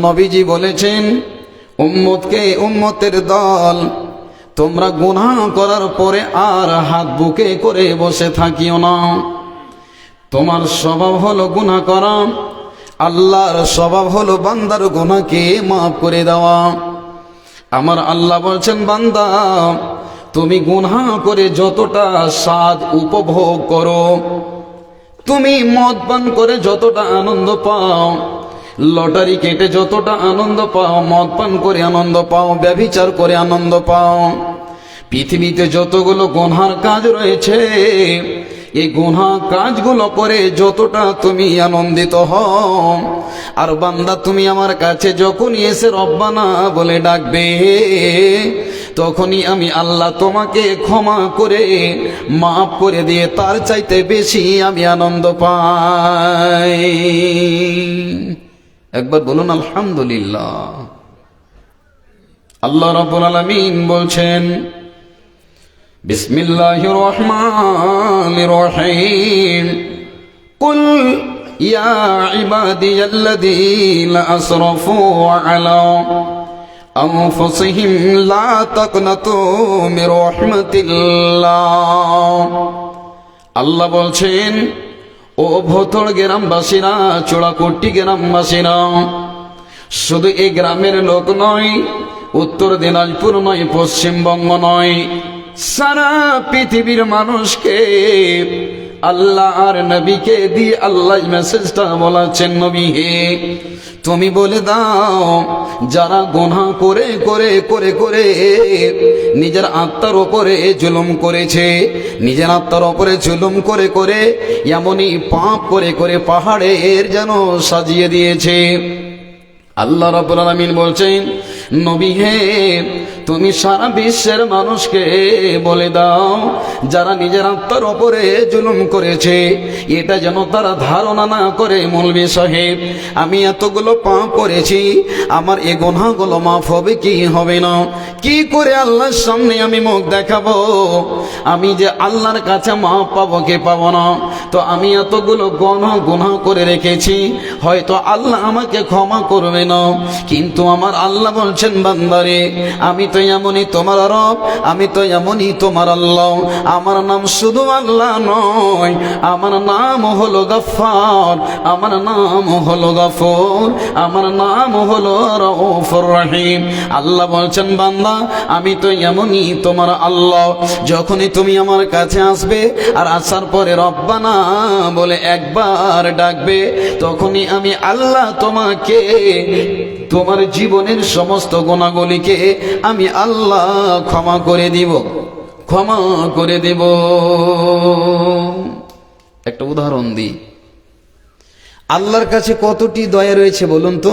নবীজি বলেছেন, উম্মতকে, উম্মতের দল, তোমরা গুনাহ করার পরে আর হাত বুকে করে বসে থাকিও না। তোমার স্বভাব হলো গুনাহ করা, আল্লাহর স্বভাব হলো বান্দার গুনাহকে মাফ করে দেওয়া। আমার আল্লাহ বলছেন, বান্দা তুমি গুনাহ করে যতটা স্বাদ উপভোগ করো, তুমি মদ পান করে যতটা আনন্দ পাও, লটারি কেটে যতটা আনন্দ পাও, মদ পান করে আনন্দ পাও, ব্যভিচার করে আনন্দ পাও, পৃথিবীতে যতগুলো গুনার কাজ রয়েছে, এই গুনাহ কাজগুলো করে যতটা তুমি আনন্দিত হও, আর বান্দা তুমি আমার কাছে যখনই এসে রব্বানা বলে ডাকবে, তখনই আমি আল্লাহ তোমাকে ক্ষমা করে মাফ করে দিয়ে তার চাইতে বেশি আমি আনন্দ পাই। একবার বলুন আলহামদুলিল্লাহ। আল্লাহ রাব্বুল আলামিন বলছেন, বিসমিল্লাহির রহমানির রহিম, কুল ইয়া ইবাদিয়াল্লাযীনা আসরাফু আলা আনফুসিহিম লা তাকনাতু মির রাহমাতিল্লাহ। আল্লাহ বলছেন, ও ভোতড় গ্রামবাসীরা, চোড়াকুটি গ্রামবাসীরা, শুধু এই গ্রামের লোক নয়, উত্তর দিনাজপুর নয়, পশ্চিমবঙ্গ নয়, সারা পৃথিবীর মানুষকে আল্লাহ আর নবীকে দিয়ে আল্লাহ মেসেজটা বলাচ্ছেন, নবী হে, তুমি বলে দাও, যারা গুনাহ করে করে করে করে নিজের আত্মার ওপরে জুলুম করেছে, নিজের আত্মার ওপরে জুলুম করে করে এমনই পাপ করে করে পাহাড়ের যেন সাজিয়ে দিয়েছে। আল্লাহ রাব্বুল আলামিন বলছেন, নবী হে, তুমি সারা বিশ্বের মানুষকে বলে দাও, যারা নিজের আত্মার ওপরে জুলুম করেছে, এটা যেন তারা ধারণা না করে, মৌলভী সাহেব আমি এতগুলো পাপ করেছি, আমার এ গুনাহগুলো মাফ হবে কি হবে না, কি করে আল্লাহর সামনে আমি মুখ দেখাবো, আমি যে আল্লাহর কাছে মাফ পাবো কি পাবো না, তো আমি এতগুলো গুনাহ করে রেখেছি, হয়তো আল্লাহ আমাকে ক্ষমা করবে না। কিন্তু আমার আল্লাহ বলছেন, বান্দারে, আমি তো এমনই তোমার রব, আমি তো এমনই তোমার আল্লাহ, আমার নাম শুধু আল্লাহ নয়, আমার নাম হলো গফফার, আমার নাম হলো গফুর, আমার নাম হলো রউফুর রহিম। আল্লাহ বলছেন, বান্দা আমি তো এমনই তোমার আল্লাহ, যখনই তুমি আমার কাছে আসবে আর আসার পরে রব্বানা বলে একবার ডাকবে, তখনই আমি আল্লাহ তোমাকে, তোমার জীবনের সমস্ত গুনাহগুলিকে আমি আল্লাহ ক্ষমা করে দিব, ক্ষমা করে দেব। একটা উদাহরণ দিই, আল্লাহর কাছে কতটি দয়া রয়েছে বলুন তো?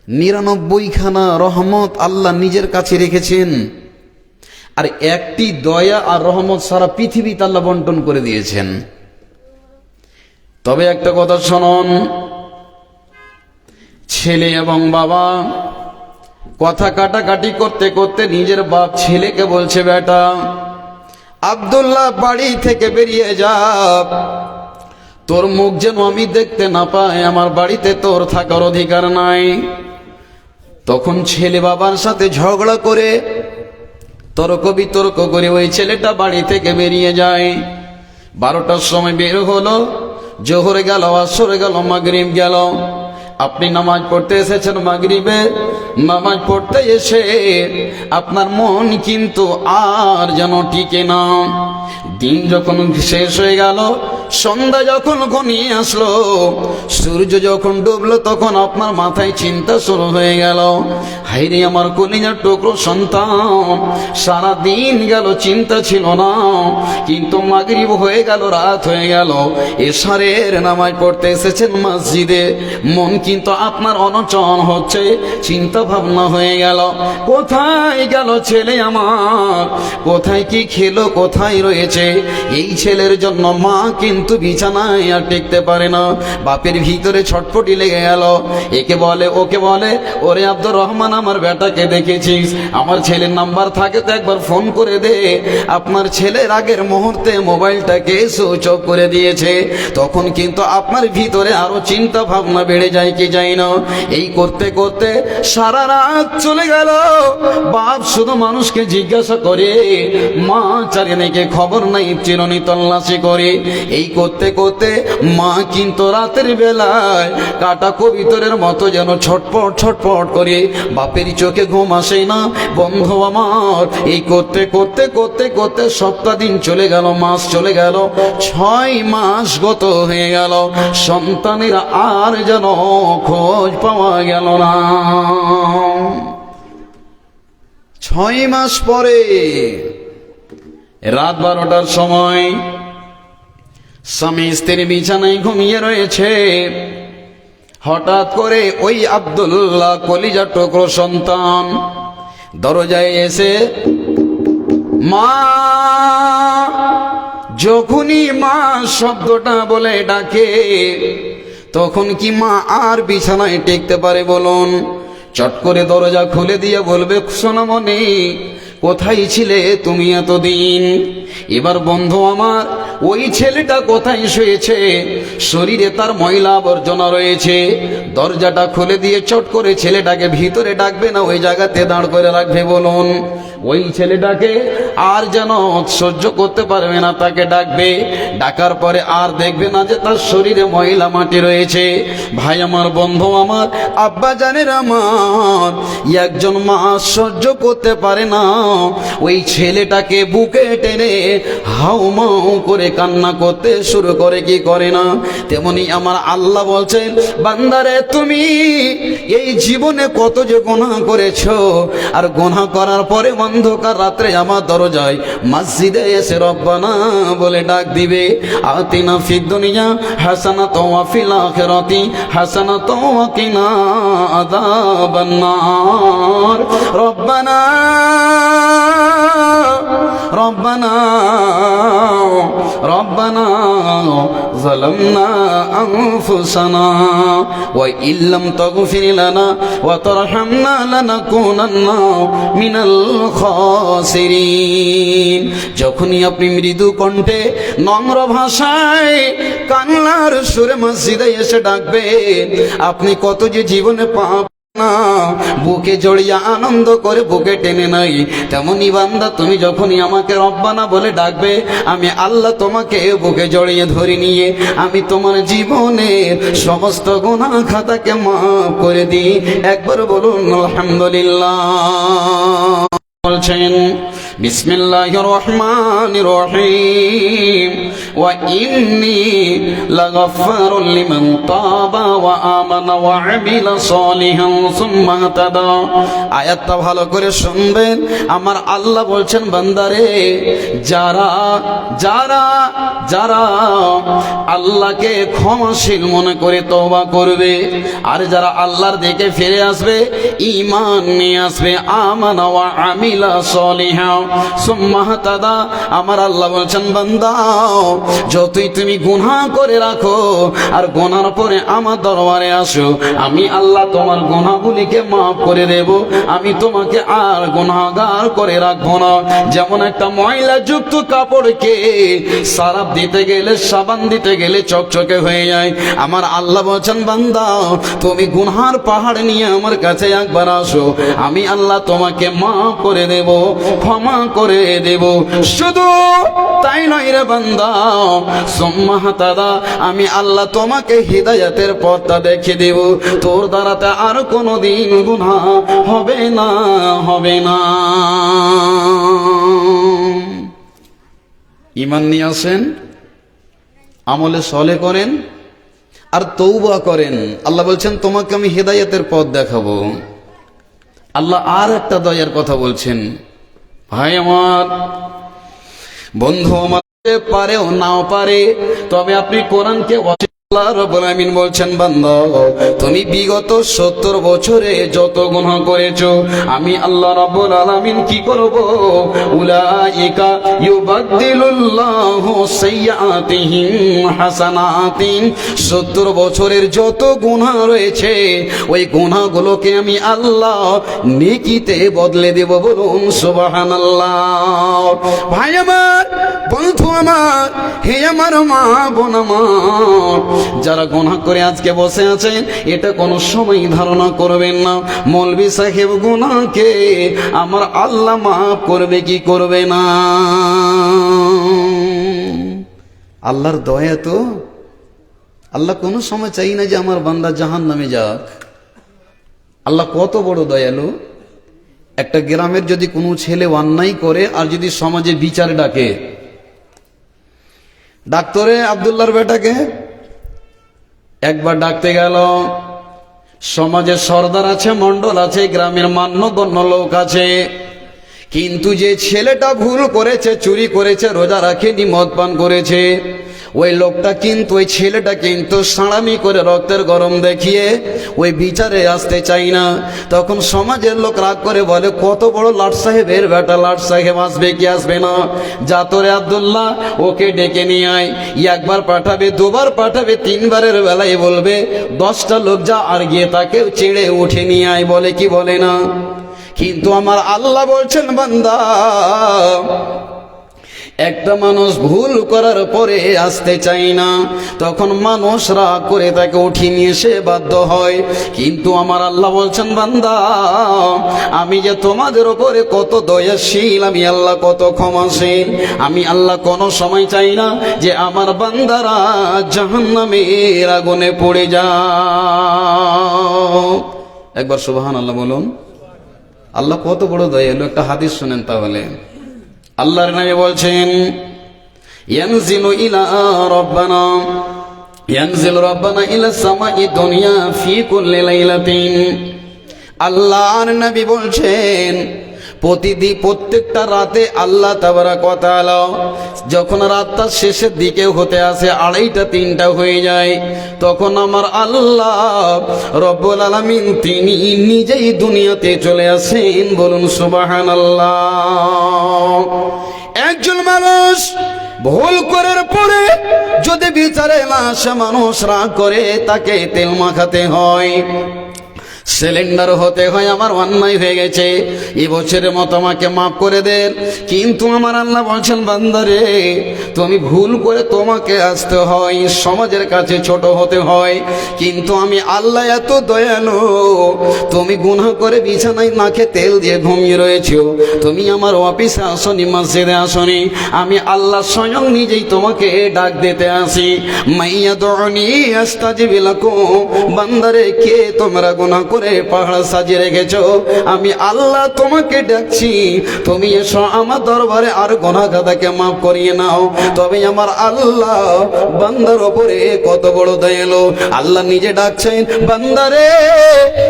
99খানা রহমত আল্লাহ নিজের কাছে রেখেছেন, আর একটি দয়া আর রহমত সারা পৃথিবীতে আল্লাহ বন্টন করে দিয়েছেন। তবে একটা কথা শুনুন, ছেলে এবং বাবা কথা কাটাকাটি করতে করতে নিজের বাপ ছেলেকে বলছে, বেটা আব্দুল্লাহ বাড়ি থেকে বেরিয়ে যা, তোর মুখ যেন আমি দেখতে না পাই, আমার বাড়িতে তোর থাকার অধিকার নাই। তখন ছেলে বাবার সাথে ঝগড়া করে তর্ক বিতর্ক করে ওই ছেলেটা বাড়ি থেকে বেরিয়ে যায়। 12টার সময় বের হলো, জোহর গেল, আসর গেল, মাগরিব গেল। আপনি নামাজ পড়তে এসেছেন, মাগরিবে নামাজ পড়তে এসে আপনার মন কিন্তু আর যেন টিকে না। দিন যখন শেষ হয়ে গেল, সন্ধ্যা যখন ঘনিয়ে আসলো, সূর্য যখন ডুবলো, তখন আপনার মাথায় চিন্তা শুরু হয়ে গেল, হায়রে আমার কলিজার টুকরো সন্তান, সারা দিন গেল চিন্তা ছিল না, কিন্তু মাগরিব হয়ে গেল, রাত হয়ে গেল, এশারের নামাজ পড়তে এসেছেন মসজিদে, মন কিন্তু আপনার অনচন হচ্ছে, চিন্তা ভাবনা হয়ে গেল, কোথায় গেল ছেলে আমার, কোথায় কি খেলো, কোথায় রয়েছে। এই ছেলের জন্য মা কিন্তু বিছানায় আর টেকতে পারে না, বাপের ভিতরে ছটফটি লেগে গেল, একে বলে ওকে বলে, ওরে আব্দুর রহমান আমার বেটাকে দেখেছিস, আমার ছেলের নাম্বার থাকে তো একবার ফোন করে দে। আপনার ছেলের আগের মুহূর্তে মোবাইলটাকে সুইচ অফ করে দিয়েছে। তখন কিন্তু আপনার ভিতরে আরো চিন্তা ভাবনা বেড়ে যায় কি যায় না। এই করতে করতে সারা রাত চলে গেল। বাপ শুধু মানুষকে জিজ্ঞাসা করে, মা চারিদিকে খবর নাই, চিরুনি তল্লাশি করে। এই করতে করতে মা কিন্তু রাতের বেলায় কাটা কবিতরের মতো যেন ছটপট ছটপট করে, বাপের চোখে ঘুম আসে না। বন্ধু আমার, এই করতে করতে করতে করতে সপ্তাহ দিন চলে গেল, মাস চলে গেল, 6 মাস গত হয়ে গেল। সন্তানের আর যেন খোঁজ পাওয়া গেল না। 6 মাস পরে রাত 12টার সময় স্বামী স্ত্রী বিছানায় ঘুমিয়ে রয়েছে। হঠাৎ করে ওই আব্দুল্লাহ কলিজা টুকরো সন্তান দরজায় এসে মা, যখনই মা শব্দটা বলে ডাকে তখন কি মা আর বিছানায় টেকতে পারে বলুন? চট করে দরজা খুলে দিয়ে বলবে, সোনামণি কোথায় ছিলে তুমি এতদিন? এবার বন্ধু আমার, ওই ছেলেটা কোথায় শুয়েছে, শরীরে তার ময়লা আবর্জনা রয়েছে। দরজাটা খুলে দিয়ে চট করে ছেলেটাকে ভিতরে ডাকবে না ওই জায়গাতে দাঁড় করে রাখবে বলুন? ওই ছেলেটাকে আর যেন সহ্য করতে পারবে না, তাকে ডাকবে। ডাকার পরে আর দেখবে না যে তার শরীরে ময়লা মাটি রয়েছে। ভাই আমার, বন্ধু আমার, আব্বা জানের আমার, একজন মা সহ্য করতে পারে না ওই ছেলেটাকে বুকে টেনে হাউমাউ করে কান্না করতে শুরু করে, কি করে না? তেমনি আমার আল্লাহ বলছেন, বান্দারে তুমি এই জীবনে কত যে গুনাহ করেছো, আর গুনাহ করার পরে অন্ধকার রাত্রে আমার দরজায় মসজিদে এসে রব্বানা বলে ডাক দিবে, আতিনা ফিদ দুনিয়া হাসানাতাও ওয়া ফিল আখিরাতি হাসানাতাও ওয়া কিনা আযাবান নার। রব্বানা রব্বানা রব্বানা যালামনা আনফুসানা ওয়া ইল্লাম তাগফির লানা ওয়া তারহামনা লানাকুনান্না মিনাল খাসিরিন। যখনই আপনি মৃদু কণ্ঠে নম্র ভাষায় কান্নার সুরে মসজিদে এসে ডাকবেন, আপনি কত যে জীবনে পাপ না বুকে জড়িয়ে আনন্দ করে বুকে টেনে নাই। তেমনি বান্দা, তুমি যখনই আমাকে রব্বানা বলে ডাকবে, আমি আল্লাহ তোমাকে বুকে জড়িয়ে ধরে নিয়ে আমি তোমার জীবনের সমস্ত গুনাহ খাতাকে মাফ করে দিই। একবার বলুন আলহামদুলিল্লাহ। বলছেন বিসমিল্লাহির রহমানির রহিম, ওয়া ইন্নী লাগাফফারুল লিমান তাবা ওয়া আমানা ওয়া আমিলা সালিহান সুম্মা তাদা। আয়াতটা ভালো করে শুনবেন। আমার আল্লাহ বলছেন, বান্দারে, যারা যারা যারা আল্লাহকে ক্ষমাশীল মনে করে তওবা করবে, আর যারা আল্লাহর দিকে ফিরে আসবে, ঈমান নিয়ে আসবে, আমানা ওয়া আমিলা সালিহা সুম্মা তাদা, আমার আল্লাহ বলছেন, বান্দা যতই তুমি গুনাহ করে রাখো আর গুনার পরে আমার দরবারে আসো, আমি আল্লাহ তোমার গুনাহগুলিকে মাফ করে দেব। আমি তোমাকে আর গুনাহগার করে রাখবো না। যেমন একটা ময়লা যুক্ত কাপড়কে সারাপ দিতে গেলে, সাবান দিতে গেলে চকচকে হয়ে যায়, আমার আল্লাহ বলছেন, বান্দা তুমি গুনার পাহাড় নিয়ে আমার কাছে একবার আসো, আমি আল্লাহ তোমাকে মাফ করে দেব, ক্ষমা করে দেব। শুধু তাই নয় রে বান্দা, সুম্মা তাদা, আমি আল্লাহ তোমাকে হিদায়াতের পথটা দেখিয়ে দেব। তোর দ্বারাতে আর কোনোদিন গুনাহ হবে না, হবে না। ঈমান নিয়ে আসেন, আমলে সলে করেন, আর তওবা করেন। আল্লাহ বলছেন, তোমাকে আমি হিদায়াতের পথ দেখাবো। আল্লাহ আর একটা দয়ার কথা বলছেন। ভাই আমার, বন্ধু আমার, পারেও নাও পারে, তবে আপনি কোরআনকে আল্লাহ রাব্বুল আমিন বলছেন, বান্দা তুমি বিগত 70 বছরে যত গুনাহ করেছো আমি আল্লাহ রাব্বুল আলামিন কি করব? উলাইকা ইউবাদদিলুল্লাহু সাইয়্যাতিহিম হাসানাতিন। 70 বছরের যত গুনাহ রয়েছে ওই গুনাহগুলোকে আমি আল্লাহ নেকিতে বদলে দেব। বলুন সুবহানাল্লাহ। ভাই আমার, বন্ধু আমার, হে আমার মা বোন আমার, যারা গুনাহ করে আজকে বসে আছেন এটা কোনো সময় ধারণা করবেন না মৌলভী সাহেব গুনাহকে আমার আল্লাহ মাফ করবে কি করবে না। আল্লাহর দয়া তো, আল্লাহ কোনো সময় চাই না যে আমার বান্দা জাহান্নামে যাক। আল্লাহ কত বড় দয়ালু। একটা গ্রামের যদি কোনো ছেলে অন্যায় করে আর যদি সমাজে বিচার ডাকে, ডাক্তারে আব্দুল্লাহর বেটাকে একবার ডাকতে গেল, সমাজে সর্দার আছে, মন্ডল আছে, গ্রামের মান্যগণ্য লোক আছে, কিন্তু যে ছেলেটা ভুল করেছে, চুরি করেছে, রোজা রাখেনি, মদ পান করেছে, ওই লোকটা কিন্তু ওই ছেলেটা কিন্তু সাড়ামি করে রক্তের গরম দেখিয়ে ওই বিচারে আসতে চাই না। তখন সমাজের লোক রাগ করে বলে, কত বড় লাট সাহেবের বেটা, লাট সাহেব আসবে কি আসবে না? যা তোরে আব্দুল্লাহ, ওকে ডেকে নিয়ে আয়। একবার পাঠাবে, দুবার পাঠাবে, তিনবারের বেলায় বলবে 10টা লোক যা আর গিয়ে তাকে চেড়ে উঠে নিয়ে আয়। বলে কি বলে না? কিন্তু আমার আল্লাহ বলছেন, বান্দা একটা মানুষ ভুল করার পরে আসতে চাই না, তখন মানুষ রাগ করে তাকে উঠিয়ে নিয়ে এসে বাধ্য হয়। কিন্তু আমার আল্লাহ বলছেন, বান্দা আমি যে তোমাদের উপরে কত দয়াশীল, আমি আল্লাহ কত ক্ষমাশীল। আমি আল্লাহ কোনো সময় চাই না যে আমার বান্দারা জাহান্নামের আগুনে পড়ে যাও। একবার সুবহানাল্লাহ বলুন। আল্লাহ কত বড় দয়ালু। একটা হাদিস শুনেন তাহলে। আল্লাহর নবী বলছেন, ইয়ানজিলু ইলা রাব্বানা, ইয়ানজিলু রাব্বানা ইলা সামাই দুনিয়া ফি কুল্লি লাইলাতিন। আল্লাহর নবী বলছেন, প্রত্যেকটা রাতে আল্লাহ তাবারাক ওয়া তাআলা যখন রাতটা শেষের দিকে হতে আসে, 2:30 3টা হয়ে যায়, তখন আমার আল্লাহ রব্বুল আলামিন তিনি নিজেই দুনিয়াতে চলে আসেন। বলুন সুবহানাল্লাহ। একজন মানুষ ভুল করার পরে যদি বিচারে না আসে, মানুষ রাগ করে তাকে তেল মাখাতে হয়, সিলিন্ডার হতে হয়, আমার অন্যায় হয়ে গেছে, এই বছরের মতো আমাকে মাফ করে দেন। কিন্তু আমার আল্লাহ বলছেন, বান্দারে তুমি ভুল করে তোমাকে আসতে হয়, সমাজের কাছে ছোট হতে হয়, কিন্তু আমি আল্লাহ এত দয়ালু, তুমি গুনাহ করে বিছানায় নাকে তেল দিয়ে ঘুমিয়ে রয়েছো, তুমি আমার অফিসে আসনি, মসজিদে আসনি, আমি আল্লাহ স্বয়ং নিজেই তোমাকে ডাক দিতে আসি। মাইয়া দুনি আস্তাজিব লাকুম। বান্দারে কে তোমরা গুনাহ করে পাহাড় সাজিয়ে রেখেছো, আমি আল্লাহ তোমাকে ডাকছি, তুমি এসো আমার দরবারে আর গুনাহগারকে মাফ করিয়ে নাও। তবে আমার আল্লাহ বান্দার উপরে কত বড় দয়ালু। আল্লাহ নিজে ডাকছেন, বান্দারে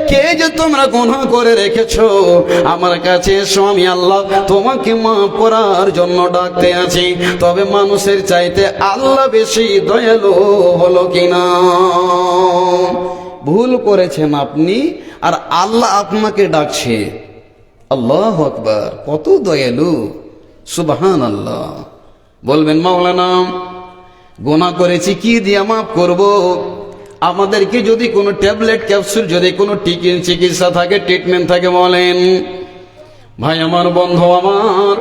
কে যে তোমরা গুনাহ করে রেখেছো, আমার কাছে এসো, আমি আল্লাহ তোমাকে মাফ করার জন্য ডাকতে আছি। তবে মানুষের চাইতে আল্লাহ বেশি দয়ালু হলো কিনা? ভুল করেছেন আপনি আর আল্লাহ আপনাকে ডাকছে। আল্লাহু আকবার, কত দয়ালু, সুবহানাল্লাহ। বলবেন, মাওলানা গুনাহ করেছি কি দিয়ে মাফ করব? আমাদেরকে যদি কোনো ট্যাবলেট ক্যাপসুল, যদি কোনো চিকিৎসা থাকে, ট্রিটমেন্ট থাকে, বলেন। ভাই আমার, বন্ধু আমার,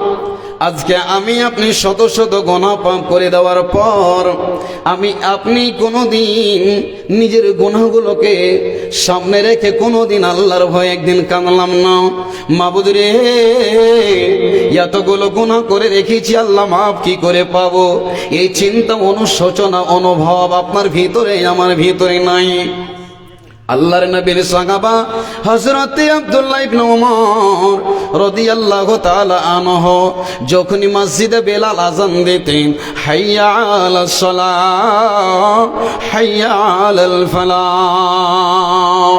আজকে আমি আপনি শত শত গুনাহ পাপ করে দেওয়ার পর আমি আপনি কোনোদিন নিজের গুনাহগুলোকে সামনে রেখে কোনোদিন আল্লাহর ভয়ে একদিন কাঁদলাম না? মাবুদ রে, এতগুলো গুনাহ করে রেখেছি, আল্লাহ মাফ কি করে পাবো? এই চিন্তা, অনুশোচনা, অনুভব আপনার ভিতরে আমার ভিতরে নাই। আল্লাহর নবীর সাহাবা হযরত আব্দুল্লাহ ইবনে ওমর রাদিয়াল্লাহু তাআলা আনহু যখনই মসজিদে বেলাল আযান দিতেন, হাইয়া আলাস সালাহ, হাইয়া আলাল ফালাহ,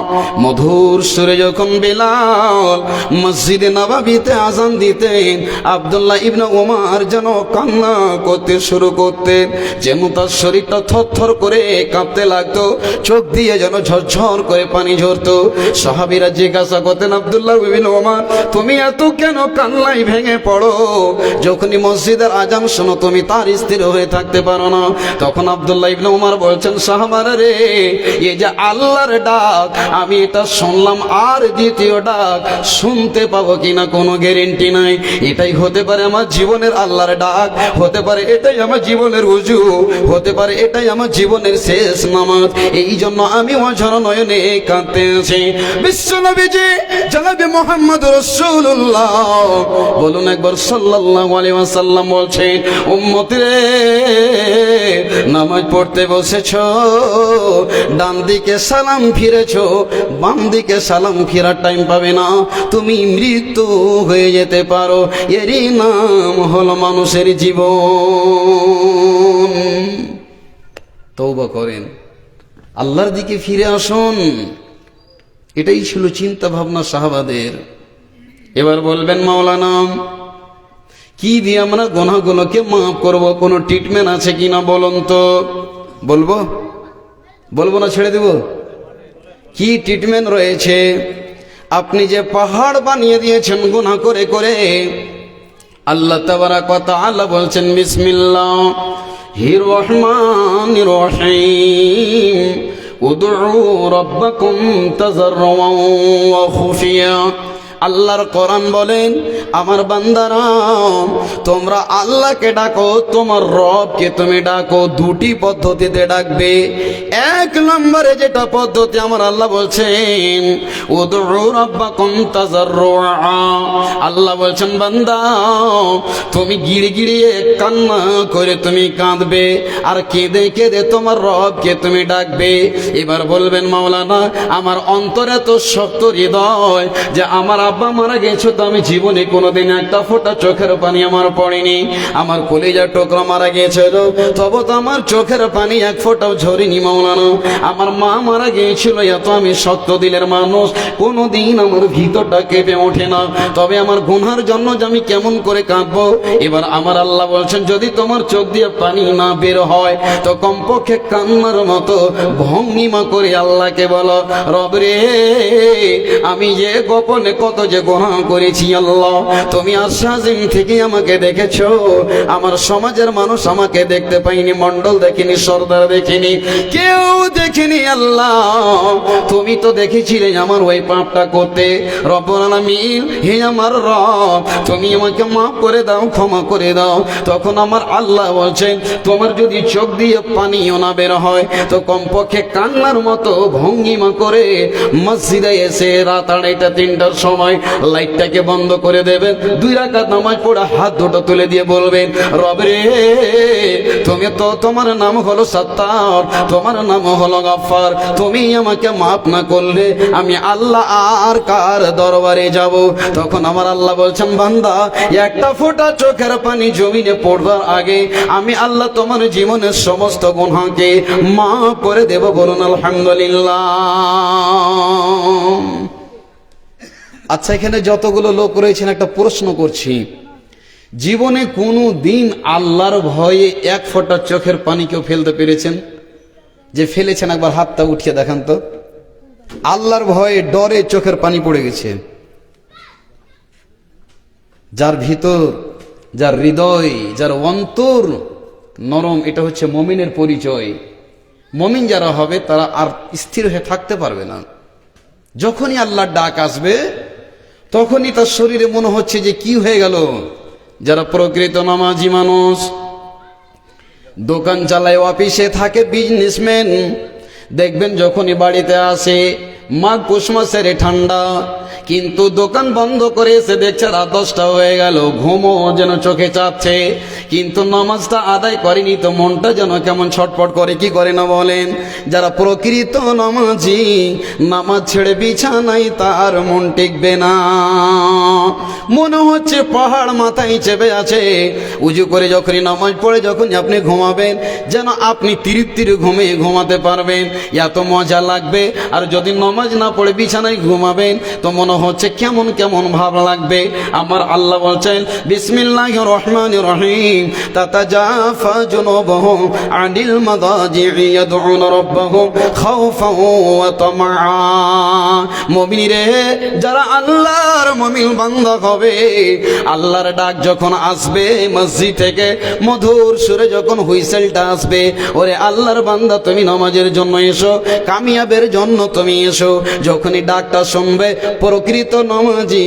মধুর সুরে যখন বেলাল মসজিদে নববীতে আজান দিতেন, আব্দুল্লাহ ইবনে ওমর যেন কান্না করতে শুরু করতেন, যেন তার শরীরটা থরথর করে কাঁপতে লাগতো, চোখ দিয়ে যেন ঝরঝর করে পানি ঝরতো। সাহাবীরা জিজ্ঞাসা করতেন, আব্দুল্লাহ ইবনে ওমর তুমি এত কেন কান্নায় ভেঙে পড়ো? যখনই মসজিদের আজান শোনো তুমি তার স্থির হয়ে থাকতে পারো না। তখন আব্দুল্লাহ ইবনে ওমর বলছেন, সাহাবারা রে, এই যে আল্লাহর ডাক আমি এটা শুনলাম, আর দ্বিতীয় ডাক শুনতে পাবো কিনা কোনো গ্যারেন্টি নাই। এটাই হতে পারে আমার জীবনের আল্লাহর ডাক, হতে পারে এটাই আমার জীবনের উজু, হতে পারে এটাই আমার জীবনের শেষ নামাজ। এই জন্য আমি অঝর নয়নে কাঁদতে আছি। বিশ্বনবীজি জনাবে মুহাম্মদ রাসূলুল্লাহ বলুন একবার সাল্লাল্লাহু আলাইহি ওয়াসাল্লাম বলছেন, উম্মত রে, নামাজ পড়তে বসেছো, ডান দিকে সালাম ফিরেছো, বাম দিকে সালাম ফেরার টাইম পাবে না, তুমি মৃত্যু হয়ে যেতে পারো। এরই নাম হলো মানুষের জীবন। তওবা করেন, আল্লাহর দিকে ফিরে আসুন। এটাই ছিল চিন্তা ভাবনা সাহাবাদের। এবার বলবেন, মাওলানা কি দিয়ে আমরা গুনাহগুলোকে মাফ করব? কোনো ট্রিটমেন্ট আছে কিনা বলুন তো। বলবো না ছেড়ে দেব? কি ট্রিটমেন্ট রয়েছে? আপনি যে পাহাড় বানিয়ে দিয়েছেন গুনাহ করে করে, আল্লাহ তাবারাক ওয়া তাআলা বলছেন, বিসমিল্লাহির রহমানির রহিম, উদউ রাব্বাকুম তাযাররুআন ওয়া খুফিয়া। আল্লাহর কোরআন বলেন, আমার বান্দারা তোমরা আল্লাহকে ডাকো, তোমার রবকে তুমি ডাকো। দুটি পদ্ধতিতে ডাকবে। এক নম্বরে যেটা পদ্ধতি আমার আল্লাহ বলছেন, উদউ রাব্বাকুম তাযাররুআ। আল্লাহ বলছেন, বান্দা তুমি গিড়গিড়িয়ে কান্না করে তুমি কাঁদবে, আর কেঁদে কেঁদে তোমার রবকে তুমি ডাকবে। এবার বলবেন, মাওলানা আমার অন্তরে তো শক্ত হৃদয়, যে আমার আব্বা মারা গেছে তো আমি জীবনে কোনোদিন একটা ফোঁটা চোখের পানি আমার পড়েনি, আমার কলিজার টুকরা মারা গিয়েছিল তবে তো আমার চোখের পানি এক ফোঁটাও ঝরিনি মাওলানা। আমার মা মারা গিয়েছিল, এত আমি শক্ত দিলের মানুষ, কোনোদিন আমার ভিতরটা কেঁপে ওঠে না, তবে আমার গুনার জন্য যে আমি কেমন করে কাঁদবো। এবার আমার আল্লাহ বলছেন, যদি তোমার চোখ দিয়ে পানি না বের হয় তো কমপক্ষে কান্নার মতো ভঙ্গিমা করে আল্লাহকে বলো, রব রে, আমি যে গোপনে কত যে গুনাহ করেছি, আল্লাহ তুমি আরশ আজিম থেকে আমাকে দেখেছো, আমার সমাজের মানুষ আমাকে দেখতে পাইনি, মন্ডল দেখিনি, সর্দার দেখিনি, কেউ দেখিনি। আল্লাহ তুমি তো দেখেছিলে আমার ওই পাপটা করতে। রব্বুল আলামিন, হে আমার রব, তুমি আমাকে মাফ করে দাও, ক্ষমা করে দাও। তখন আমার আল্লাহ বলছেন, তোমার যদি চোখ দিয়ে পানিও না বের হয় তো কমপক্ষে কান্নার মতো ভঙ্গিমা করে মসজিদে এসে রাত 2:30-3টার সময় লাইটটাকে বন্ধ করে দেবেন, 2 রাকাত নামাজ পড়ে হাত দুটো তুলে দিয়ে বলবেন, রব রে, তুমি তো, তোমার নাম হলো সত্তার, তোমার নাম হলো গফফার, তুমি আমাকে মাফ না করলে আমি আল্লাহ আর কার দরবারে যাব? তখন আমার আল্লাহ বলছেন, বান্দা একটা ফোঁটা চোখের পানি জমিনে পড়বার আগে আমি আল্লাহ তোমার জীবনের সমস্ত গুনাহকে মাফ করে দেব। বলুন আলহামদুলিল্লাহ। আচ্ছা, এখানে যতগুলো লোক রয়েছেন একটা প্রশ্ন করছি, জীবনে কোনো দিন আল্লাহর ভয়ে এক ফোঁটা চোখের পানি কেউ ফেলতে পেরেছেন? যে ফেলেছেন একবার হাতটা উঠিয়ে দেখান তো। আল্লাহর ভয়ে ডরে চোখের পানি পড়ে গেছে। যার ভিতর, যার হৃদয়, যার অন্তর নরম, এটা হচ্ছে মুমিনের পরিচয়। মুমিন যারা হবে তারা আর স্থির হয়ে থাকতে পারবে না। যখনই আল্লাহর ডাক আসবে তখনই তার শরীরে মনে হচ্ছে যে কি হয়ে গেল। যারা প্রকৃত নামাজি মানুষ, দোকান চালায়, অফিসে থাকে, বিজনেসম্যান, দেখবেন যখনই বাড়িতে আসে মাঘ পৌষ মাসের ঠান্ডা, কিন্তু দোকান বন্ধ করে এসে দেখছে রাত 10টা হয়ে গেল, ঘুমও যেন চোখে চাপছে, কিন্তু নামাজটা আদায় করেনি তো মনটা যেন কেমন ছটফট করে, কি করে না বলেন? যারা প্রকৃত নামাজি, নামাজ ছেড়ে বিছানায় তার মন টিকবে না। মনে হচ্ছে পাহাড় মাথায় চেপে আছে। উজু করে যখনই নামাজ পড়ে যখন আপনি ঘুমাবেন, যেন আপনি তৃপ্তির ঘুমে ঘুমাতে পারবেন, এত মজা লাগবে। আর যদি নামাজ নামাজ না পড়ে বিছানায় ঘুমাবেন তো মনে হচ্ছে কেমন কেমন ভাব লাগবে। আমার আল্লাহ বলছেন বিসমিল্লাহির রহমানির রহিম তাতাজাফা জুনুবুহুম আনিল মাদাজি'i ইয়াদউনা রাব্বাহুম খাওফান ওয়া তামআ। মুমিনরে, যারা আল্লাহর মুমিন বান্দা হবে, আল্লাহর ডাক যখন আসবে মসজিদ থেকে, মধুর সুরে যখন হুইসেলটা আসবে, ওরে আল্লাহর বান্দা তুমি নামাজের জন্য এসো, কামিয়াবের জন্য তুমি এসো। যখনই ডাকটা শুনবে, প্রকৃত নামাজি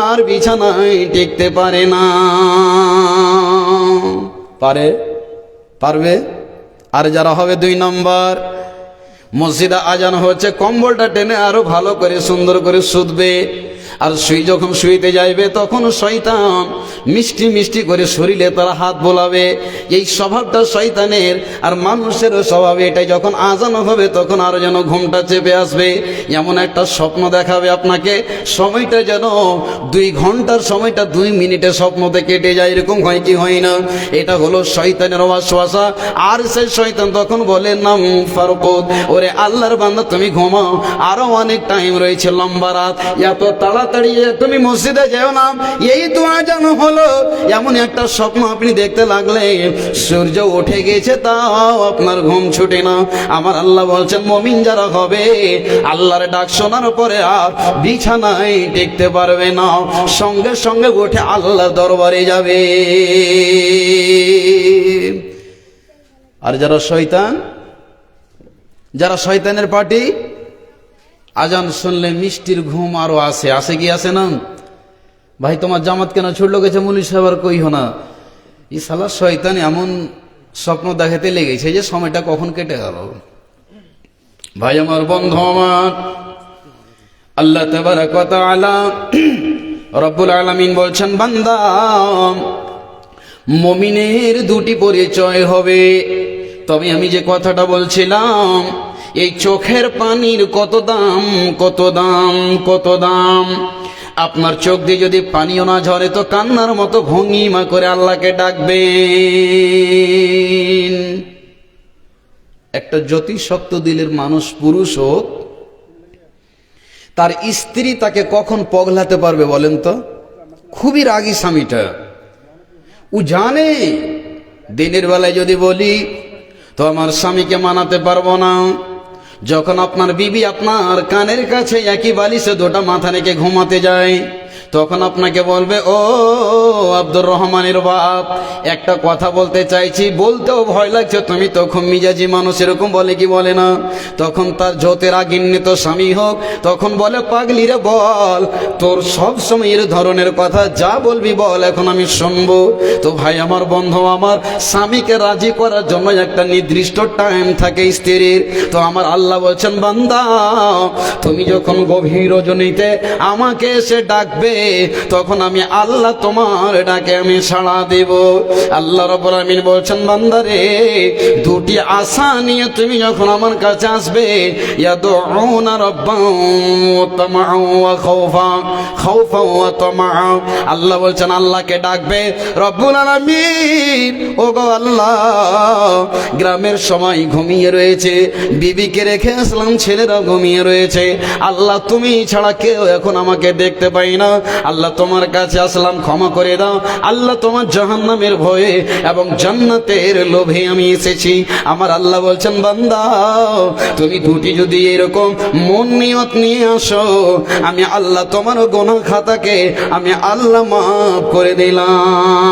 আর বিছানায় টিকতে পারে না। পারবে? আর যারা হবে 2 নম্বর, মসজিদে আজান হচ্ছে, কম্বলটা টেনে আরো ভালো করে সুন্দর করে শুধবে। আর যখন শুইতে যাইবে তখন শয়তান মিষ্টি মিষ্টি করে শরীরে তারা হাত বোলাবে। এই স্বভাবটা শয়তানের, আর মানুষের স্বভাব এটাই। যখন আজান হবে তখন আরো যেন ঘুমটা চেপে আসবে, এমন একটা স্বপ্ন দেখাবে আপনাকে, সময়টা যেন 2 ঘন্টার সময়টা 2 মিনিটে স্বপ্নতে কেটে যায়। এরকম হয় কি হয় না? এটা হলো শয়তানের ওয়াসওয়াসা। আর সেই শয়তান তখন বলে নাম ফারকুদ, ওরে আল্লাহর বান্দা তুমি ঘুমাও, আরো অনেক টাইম রয়েছে, লম্বা রাত, এত তাড়াতাড়ি তুমি মসজিদে যেও না, এই তো আজান হলো। এমন একটা স্বপ্ন আপনি দেখতে লাগলে সূর্য উঠে গেছে তাও আপনার ঘুম ছুটে না। আমার আল্লাহ বলছেন মুমিন যারা হবে, আল্লাহর ডাক শোনার পরে আর বিছানায় টিকতে পারবে না, সঙ্গে সঙ্গে উঠে আল্লাহর দরবারে যাবে। আর যারা শয়তান, যারা শয়তানের পার্টি, আজান শুনলে মিষ্টির ঘুম আরো আসে কি আসে না? ভাই তোমার জামাত কেন ছুটলো গেছে, মুলি সাহেব আর কইও না। এই শালা শয়তান এমন স্বপ্ন দেখাতে লেগেছে যে সময়টা কখন কেটে গেল। ভাই আমার, বন্ধু আমার, আল্লাহ তাবারক ওয়া তাআলা রব্বুল আলামিন বলছেন, বান্দা মুমিনের 2টি পরিচয় হবে। তবে আমি যে কথাটা বলছিলাম, এই চোখের পানির কত দাম, কত দাম, কত দাম। আপনার চোখ দিয়ে যদি পানিও না ঝরে তো কান্নার মতো ভঙ্গিমা করে আল্লাহকে ডাকবেন। একটা জ্যোতিষশক্ত দিলের মানুষ, পুরুষ হোক, তার স্ত্রী তাকে কখন পগলাতে পারবে বলেন তো? খুবই রাগী স্বামীটা, ও জানে দিনের বেলায় যদি বলি তো আমার স্বামীকে মানাতে পারবো না। যখন আপনার বিবি আপনার কানের কাছে একই বালিশে 2টা মাথা রেখে ঘুমাতে যায়, তখন আপনাকে বলবে, ও আব্দুর রহমানের বাপ, একটা কথা বলতে চাইছি, বলতেও ভয় লাগছে, তুমি তো খুব মিজাজি মানুষ, এরকম বলে কি বলে না? তখন তার যতের আগুন্নিত স্বামী হোক, তখন বলে, পাগলি রে বল, তোর সব সময় এর ধরনের কথা, যা বলবি বল, এখন আমি শুনবো। তো ভাই আমার, বন্ধু আমার, স্বামীকে রাজি করার জন্য একটা নির্দিষ্ট টাইম থাকে স্ত্রীর। তো আমার আল্লাহ বলছেন, বান্দা তুমি যখন গভীর রজনীতে আমাকে এসে ডাকবে, তখন আমি আল্লাহ তোমার ডাকে আমি সাড়া দেব। আল্লাহ রাব্বুল আলামিন বলছেন, বান্দারে 2টি আশা নিয়ে তুমি যখন আমার কাছে আসবে, ইয়াদউনা রাব্বাহুম তামাআ ওয়া খাওফা ওয়া তামাআ। আল্লাহ বলছেন আল্লাহকে ডাকবে, রব্বুল আলামিন ও গো আল্লাহ, গ্রামের সবাই ঘুমিয়ে রয়েছে, বিবিকে রেখে আসলাম, ছেলেরা ঘুমিয়ে রয়েছে, আল্লাহ তুমি ছাড়া কেউ এখন আমাকে দেখতে পাই না, আল্লাহ তোমার কাছে আসলাম, ক্ষমা করে দাও। আল্লাহ তোমার জাহান্নামের ভয়ে এবং জান্নাতের লোভে আমি এসেছি। আমার আল্লাহ বলছেন, বান্দা তুমি 2টি যদি এরকম মন নিয়ত নিয়ে আসো, আমি আল্লাহ তোমার গুনাহ খাতাকে আমি আল্লাহ মাফ করে দিলাম।